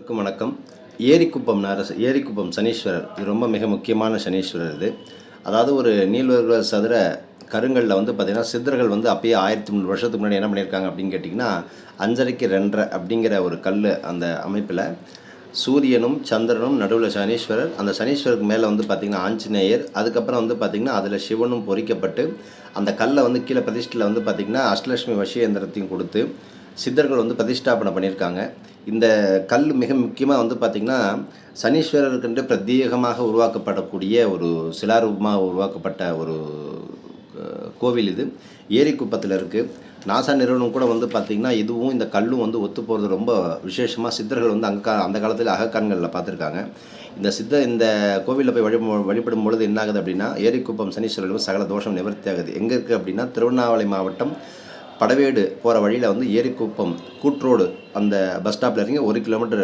எல்லோருக்கும் வணக்கம். ஏரிக்குப்பம் சனீஸ்வரர் இது ரொம்ப மிக முக்கியமான சனீஸ்வரர் இது. அதாவது ஒரு நீள்வர்க்க சதுர கருங்கல்ல பார்த்தீங்கன்னா, சித்தர்கள் அப்பயே 1300 வருஷத்துக்கு முன்னாடி என்ன பண்ணியிருக்காங்க அப்படின்னு கேட்டிங்கன்னா, 5.5க்கு 2.5 அப்படிங்கிற ஒரு கல் அந்த அமைப்பில் சூரியனும் சந்திரனும் நடுவில் சனீஸ்வரர், அந்த சனீஸ்வரருக்கு மேலே பார்த்திங்கன்னா ஆஞ்சநேயர், அதுக்கப்புறம் பார்த்திங்கன்னா அதில் சிவனும் பொறிக்கப்பட்டு அந்த கல்லை கீழே பிரதிஷ்டையில் பார்த்திங்கன்னா அஷ்டலட்சுமி வசியந்திரத்தையும் கொடுத்து சித்தர்கள் பிரதிஷ்டாபனை பண்ணியிருக்காங்க. இந்த கல் மிக முக்கியமாக பார்த்திங்கன்னா சனீஸ்வரருக்கென்று பிரத்யேகமாக உருவாக்கப்படக்கூடிய ஒரு சிலாரூபமாக உருவாக்கப்பட்ட ஒரு கோவில் இது. ஏரிக்குப்பத்தில் இருக்குது. நாசா நிறுவனம் கூட பார்த்திங்கன்னா இதுவும் இந்த கல்லும் ஒத்து போகிறது ரொம்ப விசேஷமாக சித்தர்கள் அந்த காலத்தில் அகக்கான்களில் பார்த்துருக்காங்க. இந்த கோவிலில் போய் வழிபடும் பொழுது என்ன ஆகுது அப்படின்னா, ஏரிக்குப்பம் சனீஸ்வரர் சகல தோஷம் நிவர்த்தி ஆகுது. எங்கே இருக்குது அப்படின்னா, திருவண்ணாமலை மாவட்டம் படவேடு போகிற வழியில் ஏரிக்குப்பம் கூட்ரோடு அந்த பஸ் ஸ்டாப்பில் இறங்கி 1 கிலோமீட்டர்